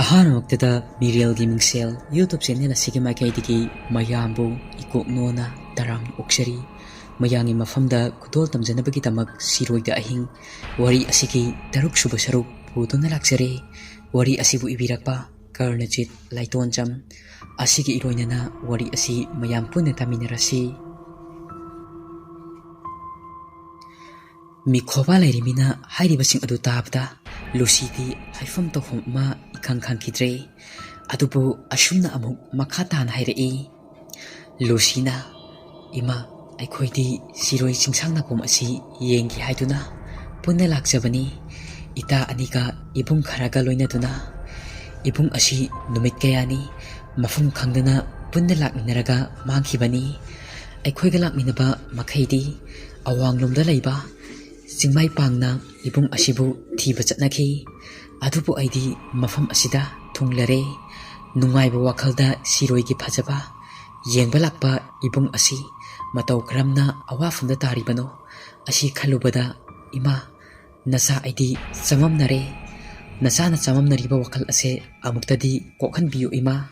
ꯑꯍꯥꯟꯕꯃꯛꯇꯗ ꯃꯤꯔꯦꯜꯒꯤ ꯃꯤꯡꯁꯦꯜ YouTube channel ꯑꯁꯤꯒꯤ ꯃꯥꯏꯀꯩꯗꯒꯤ ꯃꯌꯥꯝꯕꯨ ꯏꯀꯣꯛꯅꯣꯅ ꯇꯔꯥꯝ ꯑꯣꯛꯆꯔꯤ꯫ ꯃꯌꯥꯝꯒꯤ ꯃꯐꯝꯗ ꯈꯨꯗꯣꯜ ꯇꯝꯖꯅꯕꯒꯤꯗꯃꯛ ꯁꯤꯔꯣꯏꯗ ꯑꯍꯤꯡ ꯋꯥꯔꯤ ꯑꯁꯤꯒꯤ 6ꯁꯨꯕ ꯁꯔꯨꯛ ꯄꯨꯗꯨꯅ ꯂꯥꯛꯆꯔꯦ꯫ ꯋꯥꯔꯤ ꯑꯁꯤꯕꯨ ꯏꯕꯤꯔꯛꯄ ꯀꯔꯅꯖꯤꯠ ꯂꯥꯏꯇꯣꯟꯖꯝ꯫ ꯑꯁꯤꯒꯤ ꯏꯔꯣꯏꯅꯅ ꯋꯥꯔꯤ ꯑꯁꯤ ꯃꯌꯥꯝ ꯄꯨꯟꯅ ꯇꯥꯃꯤꯟꯅꯔꯁꯤ꯫ ꯃꯤꯈꯣꯕꯥ ꯂꯩꯔꯤꯃꯤꯅ ꯍꯥꯏꯔꯤꯕꯁꯤꯡ ꯑꯗꯨ ꯇꯥꯕꯗ ꯂꯨꯁꯤꯗꯤ ꯍꯥꯏꯐꯝ ꯇꯧꯐꯝ ꯑꯃ ꯏꯈꯪ ꯈꯪꯈꯤꯗ꯭ꯔꯦ꯫ ꯑꯗꯨꯕꯨ ꯑꯁꯨꯝꯅ ꯑꯃꯨꯛ ꯃꯈꯥ ꯇꯥꯅ ꯍꯥꯏꯔꯛꯏ꯫ ꯂꯨꯁꯤꯅ, "ꯏꯃꯥ, ꯑꯩꯈꯣꯏꯗꯤ ꯁꯤꯔꯣꯏ ꯆꯤꯡꯁꯥꯡ ꯅꯥꯄꯣꯝ ꯑꯁꯤ ꯌꯦꯡꯒꯦ ꯍꯥꯏꯗꯨꯅ ꯄꯨꯟꯅ ꯂꯥꯛꯆꯕꯅꯤ, ꯏꯇꯥ ꯑꯅꯤꯒ ꯏꯕꯨꯡ ꯈꯔꯒ ꯂꯣꯏꯅꯗꯨꯅ꯫ ꯏꯕꯨꯡ ꯑꯁꯤ ꯅꯨꯃꯤꯠ ꯀꯌꯥꯅꯤ ꯃꯐꯝ ꯈꯪꯗꯅ ꯄꯨꯟꯅ ꯂꯥꯛꯃꯤꯟꯅꯔꯒ ꯃꯥꯡꯈꯤꯕꯅꯤ꯫ ꯑꯩꯈꯣꯏꯒ ꯂꯥꯛꯃꯤꯟꯅꯕ ꯃꯈꯩꯗꯤ ꯑꯋꯥꯡꯂꯣꯝꯗ ꯂꯩꯕ ꯆꯤꯡꯃꯥꯏ ꯄꯥꯡꯅ ꯏꯕꯨꯡ ꯑꯁꯤꯕꯨ ꯊꯤꯕ ꯆꯠꯅꯈꯤ꯫ ꯑꯗꯨꯕꯨ ꯑꯩꯗꯤ ꯃꯐꯝ ꯑꯁꯤꯗ ꯊꯨꯡꯂꯔꯦ꯫ ꯅꯨꯡꯉꯥꯏꯕ ꯋꯥꯈꯜꯗ ꯁꯤꯔꯣꯏꯒꯤ ꯐꯖꯕ ꯌꯦꯡꯕ ꯂꯥꯛꯄ ꯏꯕꯨꯡ ꯑꯁꯤ ꯃꯇꯧ ꯀꯔꯝꯅ ꯑꯋꯥꯐꯝꯗ ꯇꯥꯔꯤꯕꯅꯣ ꯑꯁꯤ ꯈꯜꯂꯨꯕꯗ ꯏꯃꯥ, ꯅꯆꯥ ꯑꯩꯗꯤ ꯆꯃꯝꯅꯔꯦ꯫ ꯅꯆꯥꯅ ꯆꯃꯝꯅꯔꯤꯕ ꯋꯥꯈꯜ ꯑꯁꯦ ꯑꯃꯨꯛꯇꯗꯤ ꯀꯣꯛꯍꯟꯕꯤꯌꯨ ꯏꯃꯥ"꯫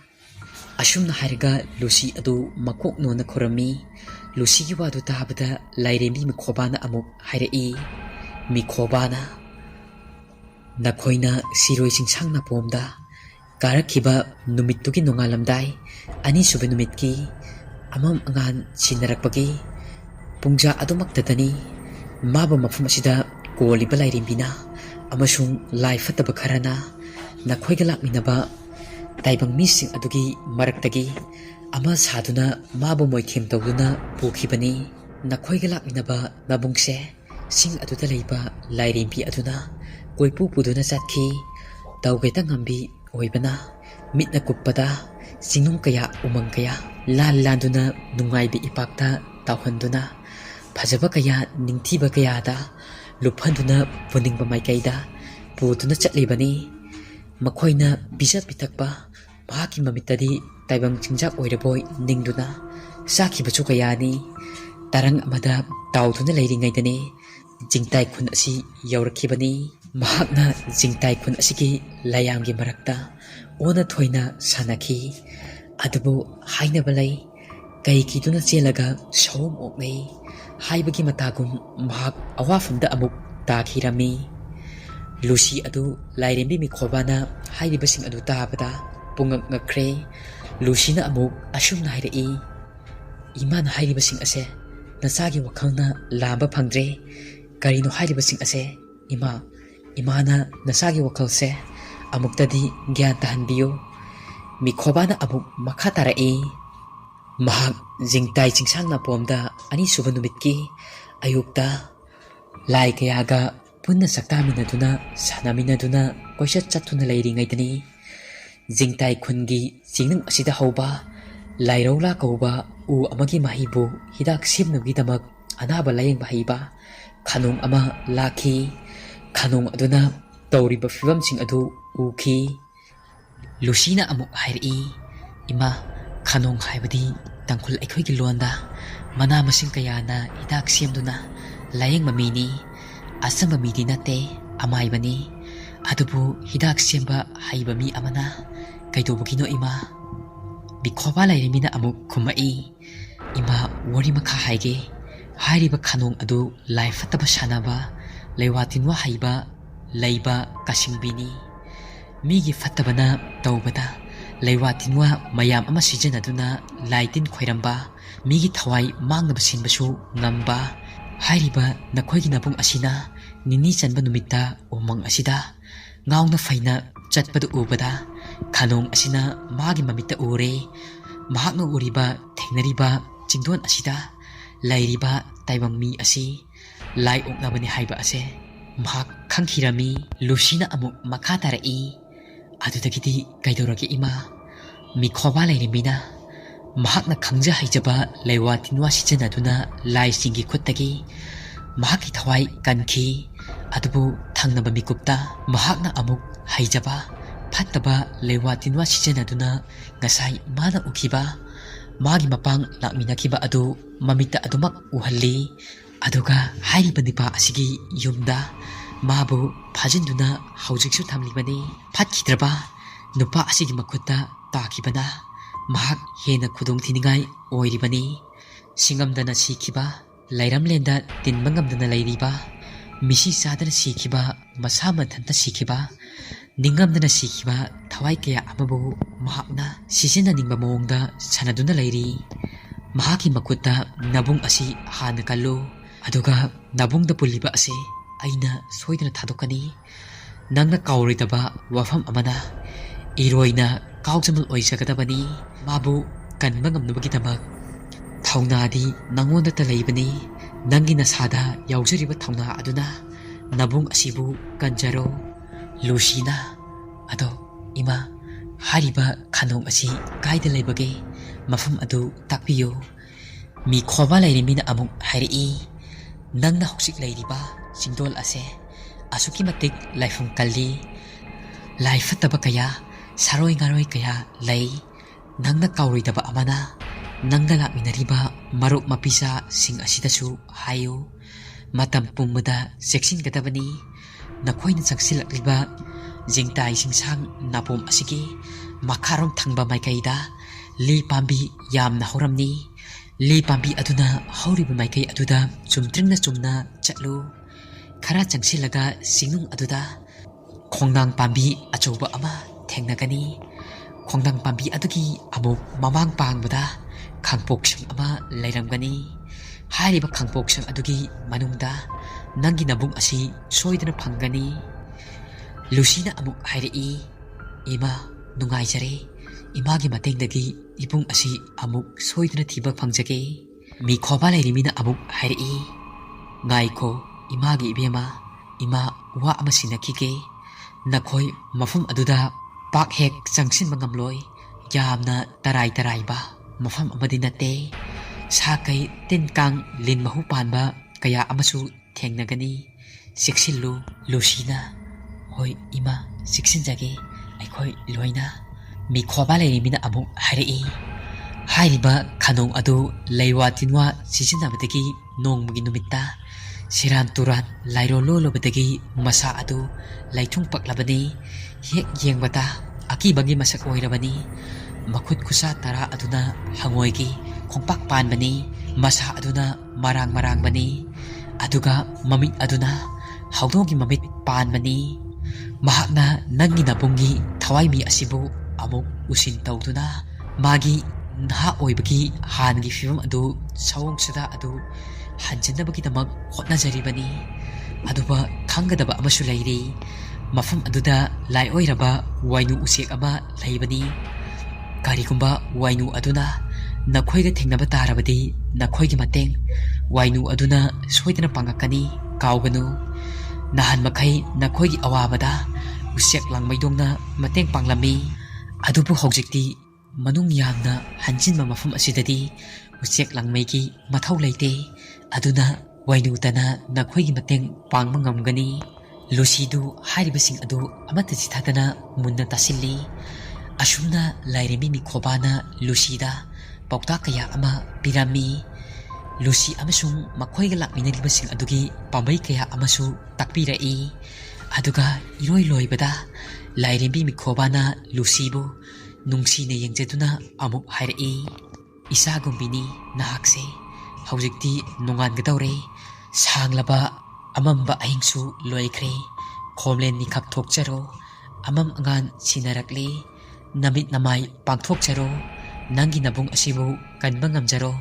ꯑꯁꯨꯝꯅ ꯍꯥꯏꯔꯒ ꯂꯨꯁꯤ ꯑꯗꯨ ꯃꯀꯣꯛ ꯅꯣꯟꯅ ꯈꯨꯔꯝꯃꯤ꯫ ꯂꯨꯁꯤꯒꯤ ꯋꯥꯗꯨ ꯇꯥꯕꯗ ꯂꯥꯏꯔꯦꯝꯕꯤ ꯃꯤꯈꯣꯕꯥꯅ ꯑꯃꯨꯛ ꯍꯥꯏꯔꯛꯏ꯫ ꯃꯤꯈꯣꯕꯥꯅ, "ꯅꯈꯣꯏꯅ ꯁꯤꯔꯣꯏ ꯆꯤꯡꯁꯥꯡ ꯅꯥꯄꯣꯝꯗ ꯀꯥꯔꯛꯈꯤꯕ ꯅꯨꯃꯤꯠꯇꯨꯒꯤ ꯅꯣꯡꯉꯥꯜꯂꯝꯗꯥꯏ ꯑꯅꯤꯁꯨꯕ ꯅꯨꯃꯤꯠꯀꯤ ꯑꯃꯝ ꯑꯉꯥꯟ ꯁꯤꯟꯅꯔꯛꯄꯒꯤ ꯄꯨꯡꯖꯥ ꯑꯗꯨꯃꯛꯇꯗꯅꯤ ꯃꯥꯕꯨ ꯃꯐꯝ ꯑꯁꯤꯗ ꯀꯣꯜꯂꯤꯕ ꯂꯥꯏꯔꯦꯝꯕꯤꯅ ꯑꯃꯁꯨꯡ ꯂꯥꯏ ꯐꯠꯇꯕ ꯈꯔꯅ ꯅꯈꯣꯏꯒ ꯂꯥꯛꯃꯤꯟꯅꯕ ꯇꯥꯏꯕꯪ ꯃꯤꯁꯤꯡ ꯑꯗꯨꯒꯤ ꯃꯔꯛꯇꯒꯤ ꯑꯃ ꯁꯥꯗꯨꯅ ꯃꯥꯕꯨ ꯃꯣꯏꯊꯦꯝ ꯇꯧꯗꯨꯅ ꯄꯨꯈꯤꯕꯅꯤ꯫ ꯅꯈꯣꯏꯒ ꯂꯥꯛꯃꯤꯟꯅꯕ ꯅꯕꯨꯡꯁꯦ ꯁꯤꯡ ꯑꯗꯨꯗ ꯂꯩꯕ ꯂꯥꯏꯔꯦꯝꯕꯤ ꯑꯗꯨꯅ ꯀꯣꯏꯄꯨ ꯄꯨꯗꯨꯅ ꯆꯠꯈꯤ꯫ ꯇꯧꯒꯦꯇ ꯉꯝꯕꯤ ꯑꯣꯏꯕꯅ ꯃꯤꯠꯅ ꯀꯨꯞꯄꯗ ꯆꯤꯡꯅꯨꯡ ꯀꯌꯥ ꯎꯃꯪ ꯀꯌꯥ ꯂꯥꯟꯗꯨꯅ ꯅꯨꯡꯉꯥꯏꯕ ꯏꯄꯥꯛꯇ ꯇꯥꯎꯍꯟꯗꯨꯅ ꯐꯖꯕ ꯀꯌꯥ ꯅꯤꯡꯊꯤꯕ ꯀꯌꯥꯗ ꯂꯨꯞꯍꯟꯗꯨꯅ ꯄꯨꯅꯤꯡꯕ ꯃꯥꯏꯀꯩꯗ ꯄꯨꯗꯨꯅ ꯆꯠꯂꯤꯕꯅꯤ꯫ ꯃꯈꯣꯏꯅ ꯄꯤꯖ ꯄꯤꯊꯛꯄ ꯃꯍꯥꯛꯀꯤ ꯃꯃꯤꯠꯇꯗꯤ ꯇꯥꯏꯕꯪ ꯆꯤꯟꯖꯥꯛ ꯑꯣꯏꯔꯕꯣꯏ ꯅꯤꯡꯗꯨꯅ ꯆꯥꯈꯤꯕꯁꯨ ꯀꯌꯥꯅꯤ꯫ ꯇꯔꯪ ꯑꯃꯗ ꯇꯥꯎꯗꯨꯅ ꯂꯩꯔꯤꯉꯩꯗꯅꯤ ꯖꯤꯡꯇꯥꯏ ꯈꯨꯟ ꯑꯁꯤ ꯌꯧꯔꯛꯈꯤꯕꯅꯤ꯫ ꯃꯍꯥꯛꯅ ꯖꯤꯡꯇꯥꯏ ꯈꯨꯟ ꯑꯁꯤꯒꯤ ꯂꯥꯌꯥꯝꯒꯤ ꯃꯔꯛꯇ ꯑꯣꯟꯅ ꯊꯣꯏꯅ ꯁꯥꯟꯅꯈꯤ꯫ ꯑꯗꯨꯕꯨ ꯍꯥꯏꯅꯕ ꯂꯩ, ꯀꯩ ꯀꯤꯗꯨꯅ ꯆꯦꯜꯂꯒ ꯁꯑꯣꯝ ꯑꯣꯛꯅꯩ ꯍꯥꯏꯕꯒꯤ ꯃꯇꯥꯒꯨꯝ ꯃꯍꯥꯛ ꯑꯋꯥꯐꯝꯗ ꯑꯃꯨꯛ ꯇꯥꯈꯤꯔꯝꯃꯤ꯫ ꯂꯨꯁꯤ ꯑꯗꯨ ꯂꯥꯏꯔꯦꯝꯕꯤ ꯃꯤꯈꯣꯕꯥꯅ ꯍꯥꯏꯔꯤꯕꯁꯤꯡ ꯑꯗꯨ ꯇꯥꯕꯗ ꯄꯨꯡꯉꯛ ꯉꯛꯈ꯭ꯔꯦ꯫ ꯂꯨꯁꯤꯅ ꯑꯃꯨꯛ ꯑꯁꯨꯝꯅ ꯍꯥꯏꯔꯛꯏ꯫ "ꯏꯃꯥꯅ ꯍꯥꯏꯔꯤꯕꯁꯤꯡ ꯑꯁꯦ ꯅꯆꯥꯒꯤ ꯋꯥꯈꯜꯅ ꯂꯥꯝꯕ ꯐꯪꯗ꯭ꯔꯦ꯫ ꯀꯔꯤꯅꯣ ꯍꯥꯏꯔꯤꯕꯁꯤꯡ ꯑꯁꯦ ꯏꯃꯥ? ꯏꯃꯥꯅ ꯅꯆꯥꯒꯤ ꯋꯥꯈꯜꯁꯦ ꯑꯃꯨꯛꯇꯗꯤ ꯒ꯭ꯌꯥꯟ ꯇꯥꯍꯟꯕꯤꯌꯨ"꯫ ꯃꯤꯈꯣꯕꯥꯅ ꯑꯃꯨꯛ ꯃꯈꯥ ꯇꯥꯔꯛꯏ꯫ "ꯃꯍꯥꯛ ꯖꯤꯡꯇꯥꯏ ꯆꯤꯡꯁꯥꯡ ꯅꯥꯄꯣꯝꯗ ꯑꯅꯤꯁꯨꯕ ꯅꯨꯃꯤꯠꯀꯤ ꯑꯌꯨꯛꯇ ꯂꯥꯏ ꯀꯌꯥꯒ ꯄꯨꯟꯅ ꯆꯥꯛꯇꯥꯃꯤꯟꯅꯗꯨꯅ ꯁꯥꯟꯅꯃꯤꯟꯅꯗꯨꯅ ꯀꯣꯏꯆꯠ ꯆꯠꯇꯨꯅ ꯂꯩꯔꯤꯉꯩꯗꯅꯤ ꯖꯤꯡꯇꯥꯏ ꯈꯨꯟꯒꯤ ꯆꯤꯡꯅꯨꯡ ꯑꯁꯤꯗ ꯍꯧꯕ ꯂꯥꯏꯔꯧꯂꯥ ꯀꯧꯕ ꯎ ꯑꯃꯒꯤ ꯃꯍꯩꯕꯨ ꯍꯤꯗꯥꯛ ꯁꯦꯝꯅꯕꯒꯤꯗꯃꯛ ꯑꯅꯥꯕ ꯂꯥꯌꯦꯡꯕ ꯍꯩꯕ ꯈꯥꯅꯣꯡ ꯑꯃ ꯂꯥꯛꯈꯤ꯫ ꯈꯥꯅꯣꯡ ꯑꯗꯨꯅ ꯇꯧꯔꯤꯕ ꯐꯤꯕꯝꯁꯤꯡ ꯑꯗꯨ ꯎꯈꯤ꯫ ꯂꯨꯁꯤꯅ ꯑꯃꯨꯛ ꯍꯥꯏꯔꯛꯏ꯫ "ꯏꯃꯥ, ꯈꯥꯅꯣꯡ ꯍꯥꯏꯕꯗꯤ ꯇꯥꯡꯈꯨꯜ ꯑꯩꯈꯣꯏꯒꯤ ꯂꯣꯟꯗ ꯃꯅꯥ ꯃꯁꯤꯡ ꯀꯌꯥꯅ ꯍꯤꯗꯥꯛ ꯁꯦꯝꯗꯨꯅ ꯂꯥꯌꯦꯡꯕ ꯃꯤꯅꯤ꯫ ꯑꯆꯝꯕ ꯃꯤꯗꯤ ꯅꯠꯇꯦ, ꯑꯃꯥꯏꯕꯅꯤ꯫ ꯑꯗꯨꯕꯨ ꯍꯤꯗꯥꯛ ꯁꯦꯝꯕ ꯍꯩꯕ ꯃꯤ ꯑꯃꯅ ꯀꯩꯗꯧꯕꯒꯤꯅꯣ ꯏꯃꯥ"꯫ ꯃꯤꯈꯣꯕꯥ ꯂꯥꯏꯔꯦꯝꯕꯤꯅ ꯑꯃꯨꯛ ꯈꯨꯝꯃꯛꯏ꯫ "ꯏꯃꯥ, ꯋꯥꯔꯤ ꯃꯈꯥ ꯍꯥꯏꯒꯦ꯫ ꯍꯥꯏꯔꯤꯕ ꯈꯥꯅꯣꯡ ꯑꯗꯨ ꯂꯥꯏ ꯐꯠꯇꯕ ꯁꯥꯟꯅꯕ, ꯂꯩꯋꯥ ꯇꯤꯟꯋꯥ ꯍꯩꯕ ꯂꯩꯕ ꯀꯥꯁꯤꯡꯕꯤꯅꯤ꯫ ꯃꯤꯒꯤ ꯐꯠꯇꯕꯅ ꯇꯧꯕꯗ ꯂꯩꯋꯥ ꯇꯤꯟꯋꯥ ꯃꯌꯥꯝ ꯑꯃ ꯁꯤꯖꯤꯟꯅꯗꯨꯅ ꯂꯥꯏ ꯇꯤꯟ ꯈꯣꯏꯔꯝꯕ, ꯃꯤꯒꯤ ꯊꯋꯥꯏ ꯃꯥꯡꯅꯕ ꯁꯤꯟꯕꯁꯨ ꯉꯝꯕ꯫ ꯍꯥꯏꯔꯤꯕ ꯅꯈꯣꯏꯒꯤ ꯅꯕꯨꯡ ꯑꯁꯤꯅ ꯅꯤꯅꯤ ꯆꯟꯕ ꯅꯨꯃꯤꯠꯇ ꯎꯃꯪ ꯑꯁꯤꯗ ꯉꯥꯎꯅ ꯐꯩꯅ ꯆꯠꯄꯗꯨ ꯎꯕꯗ ꯈꯥꯅꯣꯡ ꯑꯁꯤꯅ ꯃꯥꯒꯤ ꯃꯃꯤꯠꯇ ꯎꯔꯦ꯫ ꯃꯍꯥꯛꯅ ꯎꯔꯤꯕ ꯊꯦꯡꯅꯔꯤꯕ ꯆꯤꯡꯗꯣꯟ ꯑꯁꯤꯗ ꯂꯩꯔꯤꯕ ꯇꯥꯏꯕꯪ ꯃꯤ ꯑꯁꯤ ꯂꯥꯏ ꯑꯣꯛꯅꯕꯅꯤ ꯍꯥꯏꯕ ꯑꯁꯦ ꯃꯍꯥꯛ ꯈꯪꯈꯤꯔꯝꯃꯤ"꯫ ꯂꯨꯁꯤꯅ ꯑꯃꯨꯛ ꯃꯈꯥ ꯇꯥꯔꯛꯏ꯫ "ꯑꯗꯨꯗꯒꯤꯗꯤ ꯀꯩꯗꯧꯔꯒꯦ ꯏꯃꯥ"꯫ ꯃꯤꯈꯣꯕꯥ ꯂꯥꯏꯔꯦꯝꯕꯤꯅ "ꯃꯍꯥꯛꯅ ꯈꯪꯖ ꯍꯩꯖꯕ ꯂꯩꯋꯥ ꯇꯤꯟꯋꯥ ꯁꯤꯖꯤꯟꯅꯗꯨꯅ ꯂꯥꯏꯁꯤꯡꯒꯤ ꯈꯨꯠꯇꯒꯤ ꯃꯍꯥꯛꯀꯤ ꯊꯋꯥꯏ ꯀꯟꯈꯤ꯫ ꯑꯗꯨꯕꯨ ꯊꯪꯅꯕ ꯃꯤꯀꯨꯞꯇ ꯃꯍꯥꯛꯅ ꯑꯃꯨꯛ ꯍꯩꯖꯕ ꯐꯠꯇꯕ ꯂꯩꯋꯥ ꯇꯤꯟꯋꯥ ꯁꯤꯖꯤꯟꯅꯗꯨꯅ ꯉꯁꯥꯏ ꯃꯥꯅ ꯎꯈꯤꯕ ꯃꯥꯒꯤ ꯃꯄꯥꯡ ꯂꯥꯛꯃꯤꯟꯅꯈꯤꯕ ꯑꯗꯨ ꯃꯃꯤꯠꯇ ꯑꯗꯨꯃꯛ ꯎꯍꯜꯂꯤ꯫ ꯑꯗꯨꯒ ꯍꯥꯏꯔꯤꯕ ꯅꯤꯄꯥ ꯑꯁꯤꯒꯤ ꯌꯨꯝꯗ ꯃꯥꯕꯨ ꯐꯥꯖꯤꯟꯗꯨꯅ ꯍꯧꯖꯤꯛꯁꯨ ꯊꯝꯂꯤꯕꯅꯤ꯫ ꯐꯠꯈꯤꯗ꯭ꯔꯕ Nupa asigi makutta takibana mahak hena khudong thiningai oiribani. Singamdana sikiba lairamlenda tinmangamdana lairiba misi sadana sikiba masamadhanta sikiba ningamdana sikiba thawai kaya amabu mahakna sisinaningba mawongda sanaduna lairi. Mahaki makutta nabung asi hana kallo aduga nabungda puliba ase aina soidana thadokani. Nangna kauridaba wafam amana iroina kaugjamal oisagadabani mabu kanba ngamnabagidamag Thaunadi nangonda ta leibani nangi nasada yaujariba thauna aduna nabung asibu kanjaro Lucina ado ima hariba khanong asi kaida leibage mafam adu takpiyo mi khoba lairimina amuk hairi nangna hoksik lairiba singdol ase asuki matik laifum kalli laifataba kaya saroi ngaroi kaya lei nangna kauridaba amana nangga lakminariba maruk mapisa sing asidasu hayo matam pumbada seksin gadabani nakoina changsilakliba jingtai singsang napom asigi makarom thangba maikaida li pambi yamna horamni li pambi aduna hauriba maikai aduda chumtringna chumna chatlu khara changsilaga singnung aduda khongnang pambi achouba ama thengnagani khongnang pambi adugi amuk mamang pangbada khangpoksang ama lairamgani hariba khangpoksang adugi manungda nangi nabung asi soidana phangani. Lucina amuk hairi ima nungaijare imagi matengdagi ipung asi amuk soidana thiba phangjage mi khoba lairimina amuk hairi ngaiko imagi ibema ima wa ama sinakige nakhoi mafum aduda pak hek changsin mangamloi yamna tarai ba mafam amadi nate sakai tinkang lin mahu panba kaya amasu thengnagani siksillu Lucina hoi ima siksinjage aikhoi loina mi khoba lairimina amuk hairi hairiba khanong adu leiwa tinwa sisinabadagi nongmugi numitta siran turan lairo lolobadagi masa adu laithung paklabani hek yengbata akibagi masak oirabani makhut khusa tara aduna hangoigi khongpak panbani masa aduna marang bani aduga mamit aduna haudogi mamit panbani mahakna nangi nabungi thawai mi asibu amuk usin tawduna magi naha oibagi hangi fibam adu sawong sada adu hanjannabagidamag hotnajaribani aduba khangadaba amasu lairi mafam aduda lai oiraba wainu usek ama laibani karigumba wainu aduna nakhoiga thengnaba tarabadi nakhoigi mateng wainu aduna soidana pangakani kauganu nahan makai nakhoigi awabada usek langmaidongna mateng panglami adubu hogjikti manung yamna hanjinba mafam asidadi usek langmaigi mathau leite aduna wainu tana nakhoigi mateng pangma ngamgani. Lucidu haribasing adu amata jithadana munna tasilli asumna lairimi mi khobana Lucida paukta kaya ama pirami Lucy amasung makhoiga lakminaribasing adugi pambai kaya amasu takpirai aduga iroi loibada lairimi mi khobana Lucibu nungsina yengjaduna amuk hairai isa gumbini nahakse haujikti nongangadawre sanglaba amamba ahingsu loikre khomlen ni khap thokcharo amam angan sinarakli namit namai pangthokcharo nangi nabung asibu kanba ngamjaro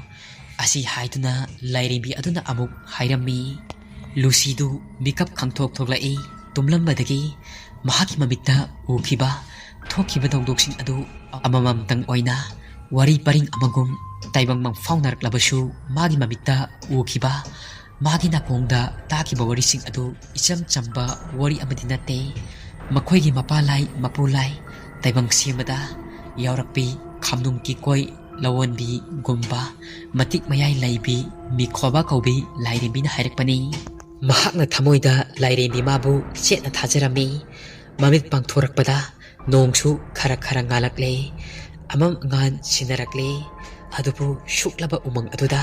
asi haiduna lairimbi aduna amuk hairammi. Lucidu mikap khangthok thoklai tumlambadagi mahaki mamitta ukhiba thokhiba dongdoksing adu amamam tang oina wari paring amagum taibang mang faunaraklabasu magi mamitta ukhiba magi nakongda takiba warising adu icham chamba wari amadi nate makhoigi mapalai mapulai taibang siamada yaurakpi khamnung ki koi lawonbi gumba matik mayai laibi mi khoba kaubi lairimbi na hairakpani mahakna thamoida lairimbi mabu chetna thajarami mamit pangthorakpada nongsu khara ngalakle amam ngan sinarakle adubu shuklaba umang aduda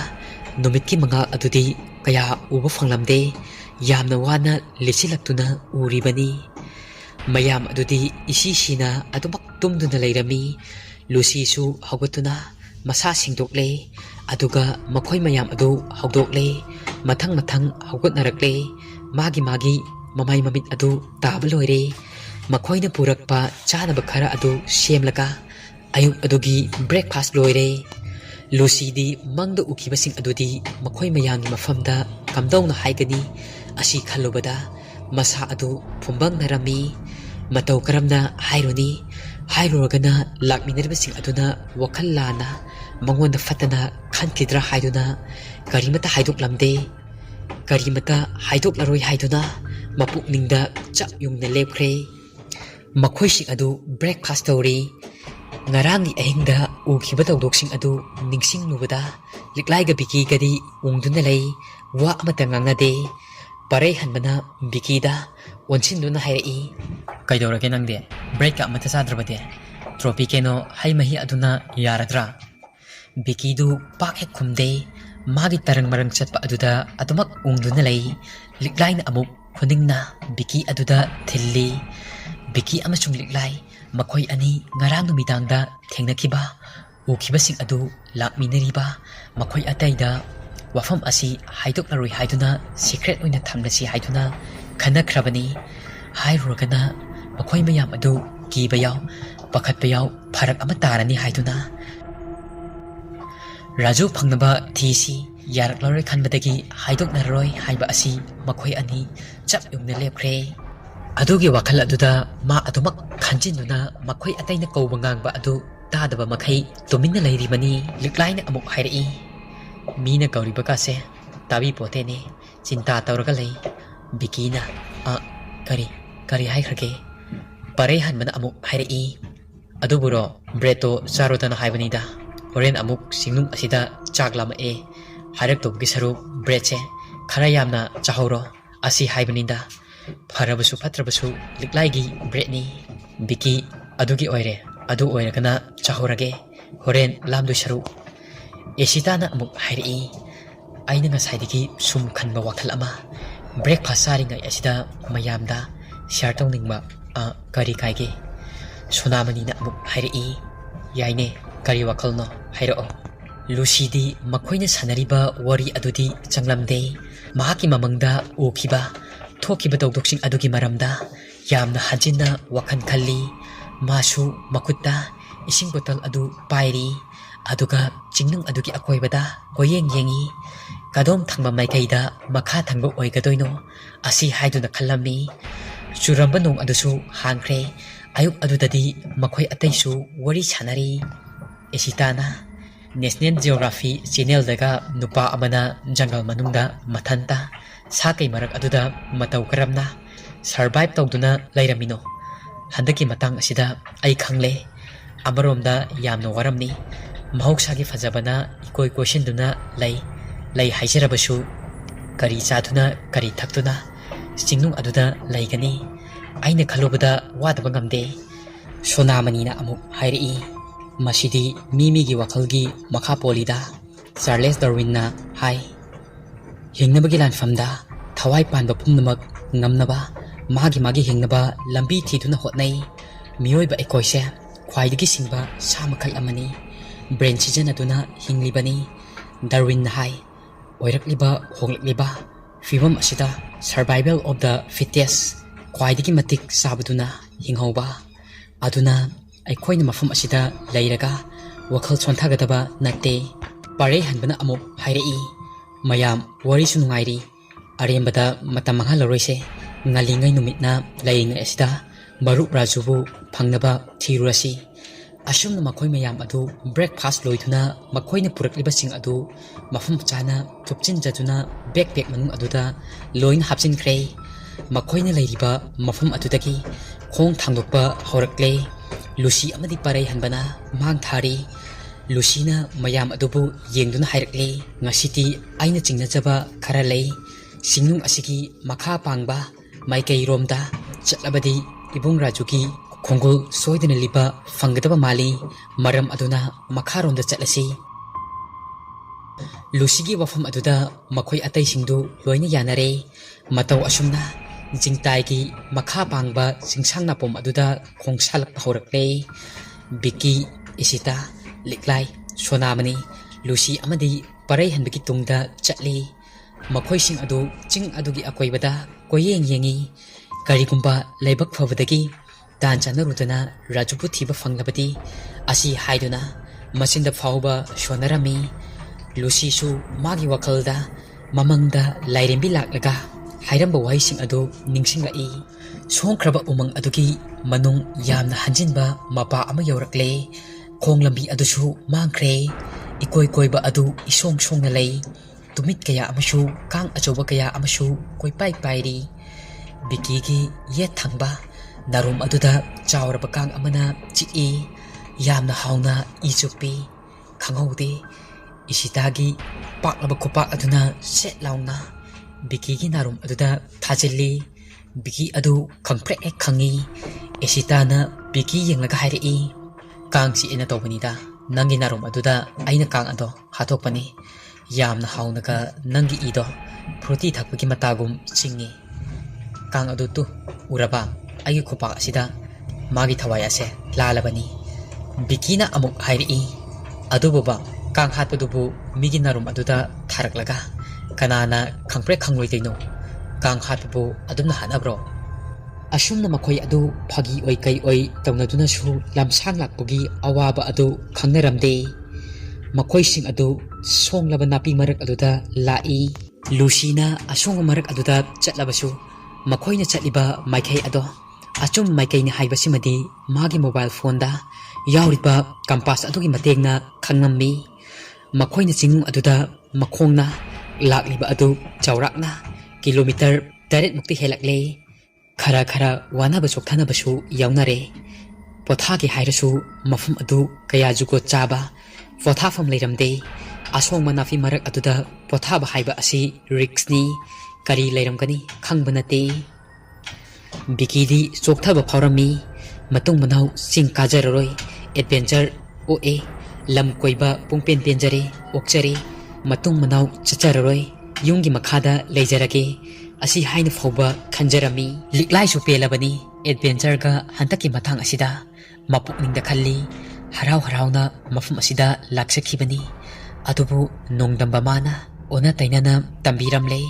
numitki mangal adudi kaya uba phanglamde yamna wana lechilakuna uribani mayam adudi isi sina adumak tumduna leirami. Lucy su haugatuna masa singdokle aduga makhoi mayam adu haudokle mathang mathang haugatnarakle magi mamai mamit adu taba loire makhoina purakpa chanaba khara adu semlaka ayuk adugi breakfast loire. Lucy di mangda ukibasing adudi makhoi mayangi mafamda kamdawna haigani asi khalubada masa adu phumbang narami. Matau karamna haironi hairuragana lakminaribasing aduna wakhal lana mangonda fatana khankidra haiduna karimata haidoklamde. Karimata haidoklaroi haiduna mapukningda chap yungna lepkhre. Makhoising adu breakfast tawri. Ngarangi ahingda ukhiba tawdoksing adu ningsing lubada liklaiga biki gadi ungduna lei wa amata ngangnade. Parei hanbana bikida onchinduna hairai. Kaidorage nangde break ka amata sadrabade trophy keno hai mahi aduna yaradra. Biki du pakhe khumde magi tarang marang chatpa aduda adumak ungduna lei liklaina amuk khuningna biki aduda thilli. Biki amasung liklai makhoi ani ngarang numidangda thengnakiba ukibasing adu lakminariba makhoi ataida wafam asi haidoklaroi haiduna secret oina thamnasi haiduna khanakhrabani. Hairuragana makhoi mayam adu kiba yaw pakhatpa yaw pharak ama tarani haiduna raju phangnaba thisi yaraklaroi khanbadagi haidoknaroi haiba asi makhoi ani chap yumna lepkhre. Adugi wakhal aduda ma adumak khanjinduna makhoi ataina kauba ngangba adu tadaba makhai tuminna leiribani liklaina amuk hairai. Mina kauriba kase tabi potene cinta tauraga lei. Bikina kari haikrage parei hanbana amuk hairai. Aduburo breto charodana haibanida horen amuk singnung asida chaklama e hairak tobgi saru breche khara yamna chahoro asi haibanida pharabasu phatrabasu liklaigi bretni. Biki adugi oire adu oiragana chahorage horen lamdu saru. Esitana amuk hairai. Aina ngasaidagi sum khanba wakhal ama breakfast saringai asida mayamda share tawningba kari kaige. Sonamani na amuk hairai. Yaine kari wakhalno hairao. Lucy di makhoina sanariba wari adudi changlamde mahaki mamangda ukhiba thokiba tawdoksing adugi maramda yamna hajinna wakhan khalli. Masu makutta ising bottle adu pairi aduga jingnung adugi akoibada koyeng yengi kadom thangba maikaida makha thangba oigadoino asi haiduna khalami. Churamba nong adusu hangkre ayuk adudadi makhoi ataisu wari sanari. Esitana National Geography Channel daga nupa amana jungle manungda mathanta sakai marak aduda matau karamna survive tawduna lairamino. Handaki matang asida ai khangle amaromda yamna waramni mahoksagi fajabana ikoi koshinduna lei haijarabasu kari chaduna kari thakduna singnung aduda laigani aina khalubada wadaba ngamde. Sonamani na amuk hairai. Masidi mimigi wakhalgi makha polida. Charles Darwin na hai hingnabagi lanfamda thawai panba pumnamak ngamnaba magi hingnaba lambi thiduna hotnai. Miyoiba ekoise khwaidagi singba samakhal amani brain sijanaduna hinglibani. Darwin na hai oirakliba honglikliba fibam asida survival of the fittest khwaidagi matik sabaduna hinghauba aduna aikhoina mafam asida leiraga wakhal chonthagadaba natte. Parei hanbana amuk hairai. Mayam wari su nungairi arembada matam manghaloroise ngalingai numitna laingai asida maruk rajubu phangnaba thirurasi. Asumna makhoi mayam adu breakfast loithuna makhoina purakliba sing adu mafam chana thupchin jatuna backpack manung aduda loin hapchinkhre. Makhoina leiriba mafam adudagi khong thangdokpa horakle. Lucy amadi parei hanbana mang thari. Lucy na mayam adubu yengduna hairakle ngasiti aina chingnajaba khara lei. Singnung asigi makha pangba maikai romda chatlabadi ibung rajugi khongol soidana liba fangadaba mali maram aduna makharomda chatlasi. Lucy gi wafam aduda makhoi atai singdu loina yanare matau asumna jingtai makha pangba singsang napom aduda khongsalak horakle Biki Isita Liklai Sonamani Lucy amadi parai hanbiki tungda chatli makhoi sing adu ching adugi akoibada koyeng yengi karigumba laibak phabadagi dan chanarudana rajupu thiba fanglabadi asi haiduna masinda phauba shonarami Lucy su magi wakalda mamangda lairembi laklaga hairamba waising adu ningsingai songkraba umang adugi manung yamna hanjinba mapa ama yaurakle khonglambi adusu mangkhre ikoi koiba adu isong song na lei tumit kaya amashu kang achoba kaya amashu koi pai pairi Biki gi yet thangba narum aduda chawraba kang amana chi yamna hauna ichupi khangaude Isitagi paklaba khopak aduna set launa Biki gi narum aduda thajilli Biki adu khangpre ek khangi Isitana Biki yenglaga hairi kang si ina tawbanida nangi narum aduda aina kang ado hatokpani yamna haunaga nangi ido fruti thakpagi matagum chingi kang adu tu uraba agi khopak asida magi thawai ase lalabani Bikina amuk hairi adububa kang hatpadubu migi narum aduda tharaklaga kanana khangpre khangloi deino kang hatpabu adumna hanabro asumna makhoi adu phagi oi kai oi tawnaduna su lamsang lakpagi awaba adu khangnaramde makhoi sing adu songlaba napi marak aduda lai Lucina asong marak aduda chatlabasu makhoina chatliba maikhai ado achum maikai ni haibasimadi magi mobile phone da yauriba compass adugi matengna khangnammi makhoina chingung aduda makhongna lakliba adu chawrakna kilometer 8 mukti helakle khara khara wanaba chokthana basu yaunare pothagi hairasu mafum adu kaya jugo chaba pothafam leiramde asong manafi marak aduda pothaba haiba asi riksni kari leiramkani khangbanate Bikidi chokthaba phawrami matung manau sing kajararoi adventure oe lam koiba pungpen penjare okchare matung manau chachararoi yungi makhada leijarage asi haina phawba khanjarami liklai su pelabani adventure ga hantaki mathang asida mapukningda khalli harau harauna mafum asida laksakhibani adubu nongdamba mana ona tainana tambiramle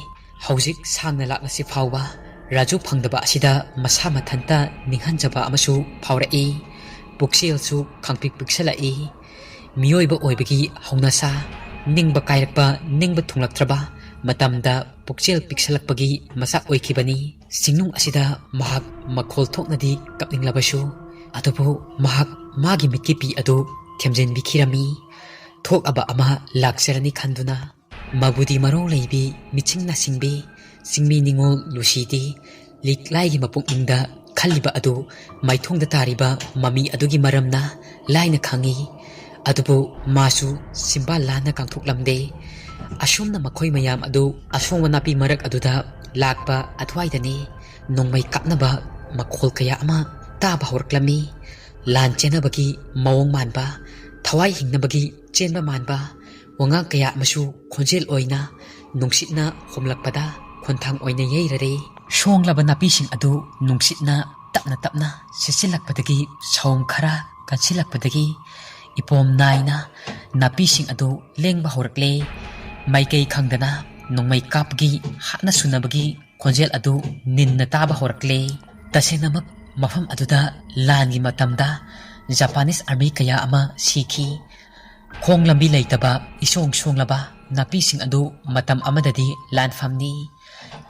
hauzik sangna laknasi phawba Raju phangdaba asida masa mathanta ninghanjaba amasu phawrai puksel su khangpik piksalai miyoiba oibagi haunasa ningba kairakpa ningba thunglaktraba matamda puksel piksalakpagi masa oikhibani singnung asida mahak makhol thoknadi kapninglabasu adubu mahak magi mitkipi adu themjen bikhirami thok aba ama laksarani khanduna mabudi maro leibi michingna singbi Singmi ningol Lucidi liklai mapukningda khalliba adu maithongda tariba mami adugi maramna laina khangi adubu masu simba lana kangthoklamde asumna makhoi mayam adu asongwa napi marak aduda lakpa athwaidani nongmai kapnaba makhol kaya ama taba horklami lan chenabagi mawong manba thawai hingnabagi chenba manba wanga kaya masu khonjel oina nungsitna homlakpada Konthang oina yeirare songlaba napising adu nungsitna tapna sisilakpadagi saum khara kansilakpadagi ipom naina napising adu lengba horakle maikei khangdana nongmai kapgi hatna sunabagi konjel adu ninna taba horakle tasenamak mafam aduda langi matamda Japanese army kaya ama sikhi khonglambi leitaba isong songlaba napising adu matam amadadi lanfamni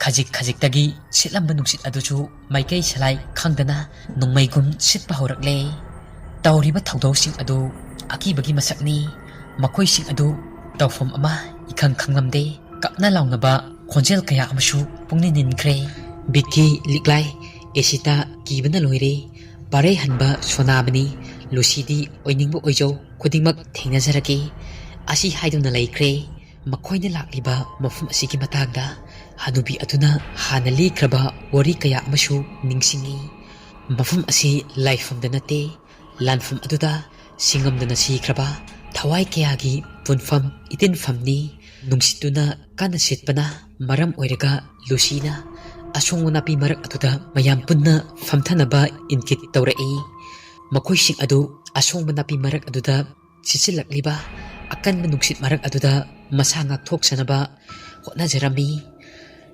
khajik tagi sitlamba nungsit aduchu maikei salai khangdana nongmaigum sitpa horakle tawriba thawdawsing adu akibagi masakni makoising adu tawfom ama ikhang khanglamde kapna lawnaba khonjel kaya amashu pungnininkhre Biki liklai esita kibana loire pare hanba sonabani Lucidi oiningbo oijo khudingmak thengnajaraki asi haiduna laikre makoina lakliba mafum asigi matagda hanubi aduna hana likraba wari kaya amashu ningsingi mafum asi laifamda nate lanfam aduda singamdana sikraba thawai kayagi punfam itinfamni nungsituna kana sitpana maram oiraga Lucina asong napi marak aduda mayam punna famthanaba inkit tawrai makoising adu asong napi marak aduda sisilakliba akan manungsit marak aduda masa ngakthok sanaba hotnajarami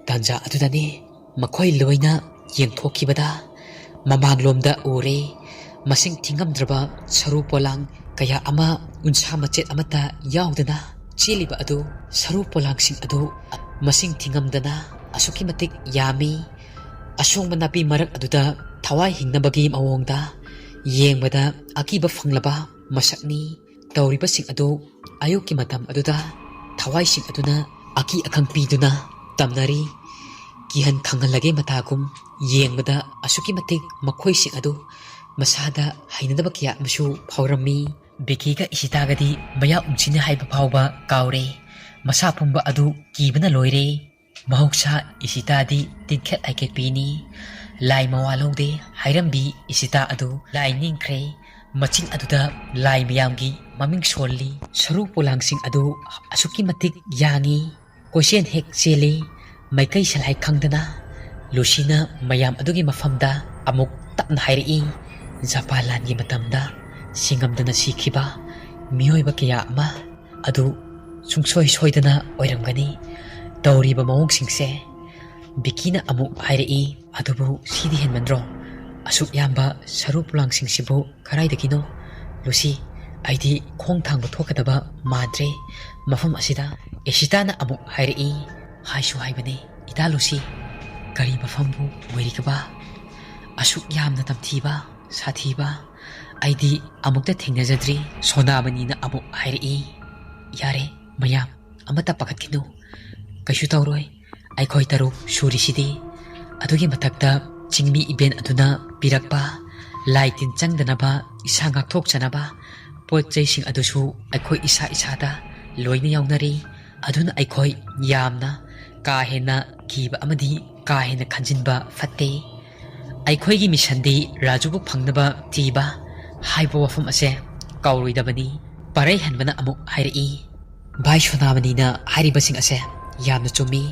tanja adudani makoi loina yengthokibada mamanglomda ure masing thingamdraba saru polang kaya ama unsa machet amata yaudana chiliba adu saru polang sing adu masing thingamdana asuki matik yami asong manapi marak aduda thawai hingnabagi mawongda yengbada akiba fanglaba masakni tawriba sing adu ayuki matam aduda thawai sing aduna aki akang piduna tamnari kihan khangalage matagum yengbada asuki matik makhoi sing adu masada hainadaba kya masu phawrami bikiga isitagadi maya umchine haiba phawba kaure masa pumba adu kibana loire mahoksa isitadi tinkhet aiket pini lai mawalode hairambi isita adu lai ningkhre machin aduda lai miyamgi maming solli saru polangsing adu asuki matik yangi kosen hek cheli maikai salhai khangdana lusina mayam adugi mafamda amuk tapna hairi japalangi matamda singamdana sikhiba miyoiba kya ama adu sungsoi soidana oiramgani tawriba mawong singse bikina amuk hairi adubu sidi henmandro asuk yamba saru pulang singsibu karai dakino lusi aidi khong thangba thokadaba madre mafam asida esitana amuk hairi haisu haibane ida lusi kari mafambu moirikaba asuk yamna tamthiba sathiba aidi amukta thengnajadri sonamanina amuk hairi yare mayam amata pakatkino kaishu tawroi aikhoi taru surisidi adugi mathakta chingmi event aduna pirakpa laitin changdanaba isa ngakthok chanaba potchai sing adusu aikhoi isa isada loina yawnari aduna aikhoi yamna ka hena kiba amadi ka hena khanjinba fatte aikhoi gi mission di rajubu phangnaba tiba haibo wafam ase kawroidabani parai hanbana amuk hairi bai shonamani na hairiba sing ase yamna chumi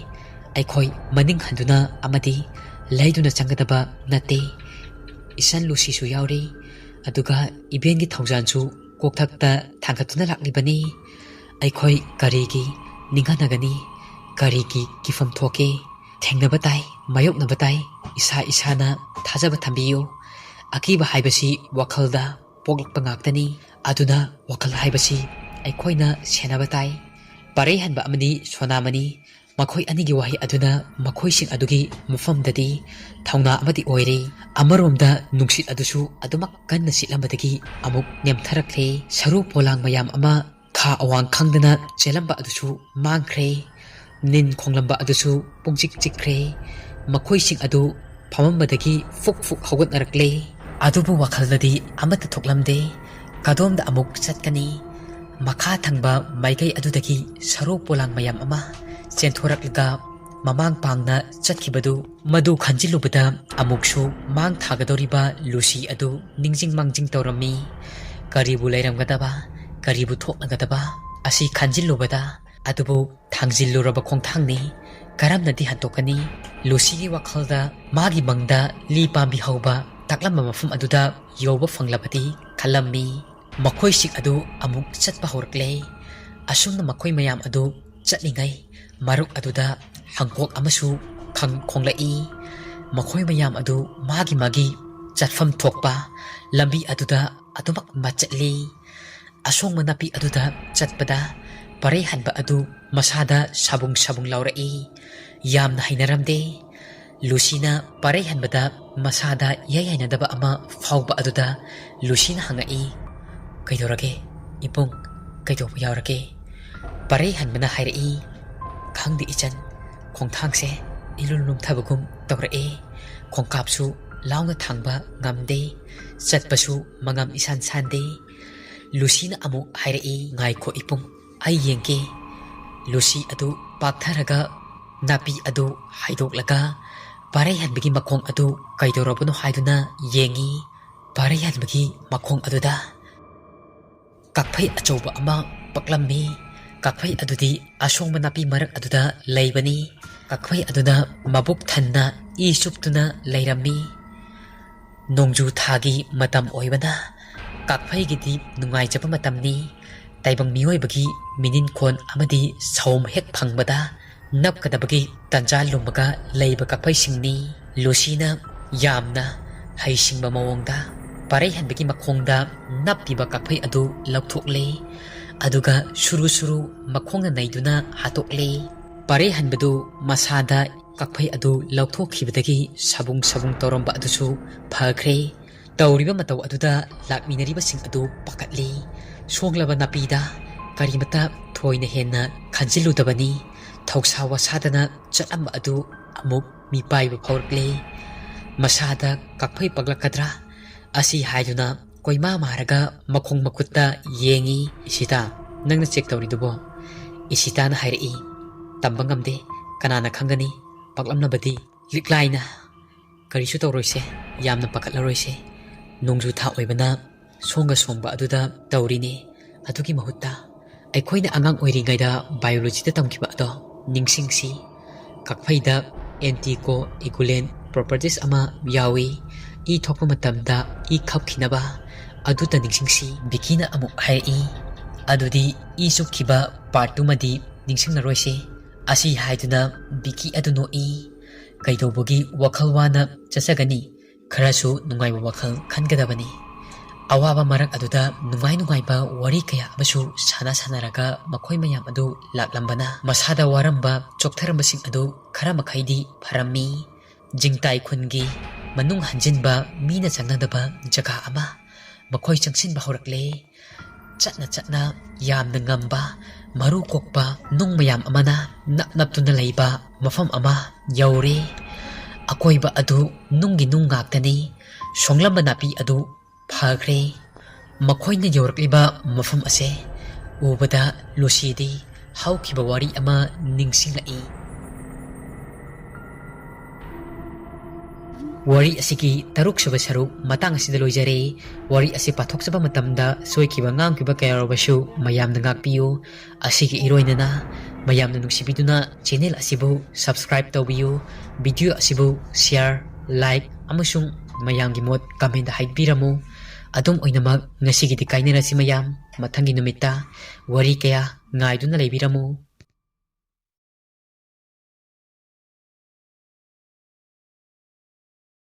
aikhoi maning handuna amadi laiduna changadaba nate isan lusi su yauri aduga ibengi thaujansu kokthakta thangkatuna laklibani aikhoi karigi ninghanagani karigi kifam thoke thengnaba tai mayoknaba tai isa isana thajaba thambiyo akiba haibasi wakhalda poglakpa ngaktani aduna wakal haibasi aikhoina senaba tai parei hanba amani sonamani makhoi anigi wahi aduna makhoi sing adugi mufamdadi thauna amadi oire amaromda nungsit adusu adumak kanna silambadagi amuk nemtharakle saru polang mayam ama kha awang khangdana chelamba adusu mangkhre nin khonglamba adusu pungchik chikkhre makhoi sing adu phamambadagi fuk hogot narakle adubu wakhaldadi amata thoklamde kadomda amuk chatkani makha thangba maikai adudagi saru polang mayam ama chenthoraqlaga mamang pangna chatkibadu madu khanjilubada amuksu mang thagadoriba lusi adu ningjing mangjing tawrami karibu lairamgadaba karibu thoknagadaba asi khanjilubada adubu thangjilluraba khongthangni karamnadi hantokani lusi gi wakhalda magi mangda li pambi hauba taklamba mafum aduda yoba fanglabati khalammi makhoi sik adu amuk chatpa horkle asumna makhoi mayam adu chatlingai maruk aduda hangkok amasu khonglai makhoi mayam adu magi chatfam thokpa lambi aduda adumak machatli asong manapi aduda chatpada parei hanba adu masada sabung laurai yamna hainaramde lusina parei hanbada masada yayainadaba ama fawba aduda lusina hangai kaidorage ipung kaidoba yaurage parei hanbana hairai khangdi ichan khongthangse ilulum thabagum tawrae khongkapsu launa thangba ngamde chatpasu mangam isan sande lusina amuk hairai ngaikho ipung ai yengke lusi adu paktharaga napi adu haidoklaga parei hanbagi makhong adu kaidorobano haiduna yengi parei hanbagi makhong aduda kakphai achouba ama paklammi kakphai adudi asong manapi marak aduda leibani kakphai aduda mabuk thanna E ꯆꯨꯞꯇꯨꯅ ꯂꯩꯔꯝꯃꯤ꯫ ꯅꯣꯡꯖꯨ ꯊꯥꯒꯤ ꯃꯇꯝ ꯑꯣꯏꯕꯅ ꯀꯥꯛꯐꯩꯒꯤꯗꯤ ꯅꯨꯡꯉꯥꯏꯖꯕ ꯃꯇꯝꯅꯤ꯫ ꯇꯥꯏꯕꯪ ꯃꯤꯑꯣꯏꯕꯒꯤ ꯃꯤꯅꯤꯟꯈꯣꯟ ꯑꯃꯗꯤ ꯁꯥꯎꯝ ꯍꯦꯛ ꯐꯪꯕꯗ ꯅꯞꯀꯗꯕꯒꯤ ꯇꯟꯖꯥ ꯂꯨꯝꯃꯒ ꯂꯩꯕ ꯀꯥꯛꯐꯩꯁꯤꯡꯅꯤ꯫ ꯂꯨꯁꯤꯅ ꯌꯥꯝꯅ ꯍꯩꯁꯤꯡꯕ ꯃꯑꯣꯡꯗ ꯄꯥꯔꯩꯍꯟꯕꯒꯤ ꯃꯈꯣꯡꯗ ꯅꯞꯄꯤꯕ ꯀꯥꯛꯐꯩ ꯑꯗꯨ ꯂꯧꯊꯣꯛꯂꯦ꯫ ꯑꯗꯨꯒ ꯁꯨꯔꯨ ꯁꯨꯔꯨ ꯃꯈꯣꯡꯅ ꯅꯩꯗꯨꯅ ꯍꯥꯠꯇꯣꯛꯂꯦ꯫ ꯄꯥꯔꯩꯍꯟꯕꯗꯨ ꯃꯁꯥꯗ ꯀꯥꯛꯐꯩ ꯑꯗꯨ ꯂꯧꯊꯣꯛꯈꯤꯕꯗꯒꯤ ꯁꯕꯨꯡ ꯁꯕꯨꯡ ꯇꯧꯔꯝꯕ ꯑꯗꯨꯁꯨ ꯐꯈ꯭ꯔꯦ꯫ ꯇꯧꯔꯤꯕ ꯃꯇꯧ ꯑꯗꯨꯗ ꯂꯥꯛꯃꯤꯟꯅꯔꯤꯕꯁꯤꯡ ꯑꯗꯨ ꯄꯥꯈꯠꯂꯤ꯫ ꯁꯣꯡꯂꯕ ꯅꯥꯄꯤꯗ ꯀꯔꯤꯃꯇ ꯊꯣꯏꯅ ꯍꯦꯟꯅ ꯈꯟꯖꯤꯜꯂꯨꯗꯕꯅꯤ꯫ ꯊꯧꯁꯥ ꯋꯥꯁꯥꯗꯅ ꯆꯠꯂꯝꯕ ꯑꯗꯨ ꯑꯃꯨꯛ ꯃꯤꯄꯥꯏꯕ ꯐꯥꯎꯔꯛꯂꯦ꯫ ꯃꯁꯥꯗ ꯀꯥꯛꯐꯩ ꯄꯛꯂꯛꯀꯗ꯭ꯔꯥ ꯑꯁꯤ ꯍꯥꯏꯗꯨꯅ ꯀꯣꯏꯃꯥ ꯃꯥꯔꯒ ꯃꯈꯣꯡ ꯃꯈꯨꯠꯇ ꯌꯦꯡꯉꯤ꯫ "ꯏꯁꯤꯇꯥ, ꯅꯪꯅ ꯆꯦꯛ ꯇꯧꯔꯤꯗꯨꯕꯣ?" ꯏꯁꯤꯇꯥꯅ ꯍꯥꯏꯔꯛꯏ꯫ "ꯇꯝꯕ ꯉꯝꯗꯦ, ꯀꯅꯥꯅ ꯈꯪꯒꯅꯤ, ꯄꯛꯂꯝꯂꯕꯗꯤ ꯂꯤꯛꯂꯥꯏꯅ ꯀꯔꯤꯁꯨ ꯇꯧꯔꯣꯏꯁꯦ, ꯌꯥꯝꯅ ꯄꯥꯈꯠꯂꯔꯣꯏꯁꯦ꯫ ꯅꯣꯡꯖꯨ ꯊꯥ ꯑꯣꯏꯕꯅ ꯁꯣꯡꯒ ꯁꯣꯡꯕ ꯑꯗꯨꯗ ꯇꯧꯔꯤꯅꯦ꯫ ꯑꯗꯨꯒꯤ ꯃꯍꯨꯠꯇ ꯑꯩꯈꯣꯏꯅ ꯑꯉꯥꯡ ꯑꯣꯏꯔꯤꯉꯩꯗ ꯕꯥꯏꯑꯣꯂꯣꯖꯤꯗ ꯇꯝꯈꯤꯕ ꯑꯗꯣ ꯅꯤꯡꯁꯤꯡꯁꯤ꯫ ꯀꯥꯛꯐꯩꯗ ꯑꯦꯟꯇꯤꯀꯣ ꯑꯦꯒꯨꯂꯦꯟ ꯄ꯭ꯔꯣꯄꯔꯇꯤꯁ ꯑꯃ ꯌꯥꯎꯏ, ꯏ ꯊꯣꯛꯄ ꯃꯇꯝꯗ ꯏ ꯈꯞꯈꯤꯅꯕ, ꯑꯗꯨꯇ ꯅꯤꯡꯁꯤꯡꯁꯤ." ꯕꯤꯀꯤꯅ ꯑꯃꯨꯛ ꯍꯥꯏꯔꯛꯏ꯫ "ꯑꯗꯨꯗꯤ ꯏ ꯆꯨꯞꯈꯤꯕ ꯄꯥꯔꯠꯇꯨꯃꯗꯤ ꯅꯤꯡꯁꯤꯡꯂꯔꯣꯏꯁꯦ." ꯑꯁꯤ ꯍꯥꯏꯗꯨꯅ ꯕꯤꯀꯤ ꯑꯗꯨ ꯅꯣꯛꯏ꯫ "ꯀꯩꯗꯧꯕꯒꯤ ꯋꯥꯈꯜ ꯋꯥꯅ ꯆꯠꯆꯒꯅꯤ, ꯈꯔꯁꯨ ꯅꯨꯡꯉꯥꯏꯕ ꯋꯥꯈꯜ ꯈꯟꯒꯗꯕꯅꯤ." ꯑꯋꯥꯕ ꯃꯔꯛ ꯑꯗꯨꯗ ꯅꯨꯡꯉꯥꯏ ꯅꯨꯡꯉꯥꯏꯕ ꯋꯥꯔꯤ ꯀꯌꯥ ꯑꯃꯁꯨ ꯁꯥꯟꯅꯔꯒ ꯃꯈꯣꯏ ꯃꯌꯥꯝ ꯑꯗꯨ ꯂꯥꯛꯂꯝꯕꯅ ꯃꯁꯥꯗ ꯋꯥꯔꯝꯕ ꯆꯣꯛꯊꯔꯝꯕꯁꯤꯡ ꯑꯗꯨ ꯈꯔ ꯃꯈꯩꯗꯤ ꯐꯔꯝꯃꯤ꯫ ꯖꯤꯡꯇꯥꯏ ꯈꯨꯟꯒꯤ ꯃꯅꯨꯡ ꯍꯟꯖꯤꯟꯕ ꯃꯤꯅ ꯆꯪꯅꯗꯕ ꯖꯒꯥ ꯑꯃ ꯃꯈꯣꯏ ꯆꯪꯁꯤꯟꯕ ꯍꯧꯔꯛꯂꯦ꯫ ꯆꯠꯅ ꯆꯠꯅ ꯌꯥꯝꯅ ꯉꯝꯕ ꯃꯔꯨ ꯀꯣꯛꯄ ꯅꯨꯡ ꯃꯌꯥꯝ ꯑꯃꯅ ꯅꯞ ꯅꯞꯇꯨꯅ ꯂꯩꯕ ꯃꯐꯝ ꯑꯃ ꯌꯧꯔꯦ꯫ ꯑꯀꯣꯏꯕ ꯑꯗꯨ ꯅꯨꯡꯒꯤ ꯅꯨꯡ ꯉꯥꯛꯇꯅꯤ꯫ ꯁꯣꯡꯂꯝꯕ ꯅꯥꯄꯤ ꯑꯗꯨ ꯐꯈ꯭ꯔꯦ꯫ ꯃꯈꯣꯏꯅ ꯌꯧꯔꯛꯂꯤꯕ ꯃꯐꯝ ꯑꯁꯦ ꯎꯕꯗ ꯂꯨꯁꯤꯗꯤ ꯍꯧꯈꯤꯕ ꯋꯥꯔꯤ ꯑꯃ ꯅꯤꯡꯁꯤꯡꯂꯛꯏ꯫ ꯋꯥꯔꯤ ꯑꯁꯤꯒꯤ 6ꯁꯨꯕ ꯁꯔꯨꯛ ꯃꯇꯥꯡ ꯑꯁꯤꯗ ꯂꯣꯏꯖꯔꯦ꯫ ꯋꯥꯔꯤ ꯑꯁꯤ ꯄꯥꯊꯣꯛꯆꯕ ꯃꯇꯝꯗ ꯁꯣꯏꯈꯤꯕ ꯉꯥꯡꯈꯤꯕ ꯀꯌꯥ ꯌꯥꯎꯔꯕꯁꯨ ꯃꯌꯥꯝꯅ ꯉꯥꯛꯄꯤꯌꯨ꯫ ꯑꯁꯤꯒꯤ ꯏꯔꯣꯏꯅꯅ ꯃꯌꯥꯝꯅ ꯅꯨꯡꯁꯤꯕꯤꯗꯨꯅ ꯆꯦꯅꯦꯜ ꯑꯁꯤꯕꯨ ꯁꯕꯁꯀ꯭ꯔꯥꯏꯕ ꯇꯧꯕꯤꯌꯨ꯫ ꯚꯤꯗꯤꯑꯣ ꯑꯁꯤꯕꯨ ꯁꯤꯌꯥꯔ, ꯂꯥꯏꯛ ꯑꯃꯁꯨꯡ ꯃꯌꯥꯝꯒꯤ ꯃꯣꯠ ꯀꯃꯦꯟꯗ ꯍꯥꯏꯕꯤꯔꯝꯃꯨ꯫ ꯑꯗꯨꯝ ꯑꯣꯏꯅꯃꯛ ꯉꯁꯤꯒꯤꯗꯤ ꯀꯥꯏꯅꯔꯁꯤ ꯃꯌꯥꯝ꯫ ꯃꯊꯪꯒꯤ ꯅꯨꯃꯤꯠꯇ ꯋꯥꯔꯤ ꯀꯌꯥ ꯉꯥꯏꯗꯨꯅ ꯂꯩꯕꯤꯔꯝꯃꯨ꯫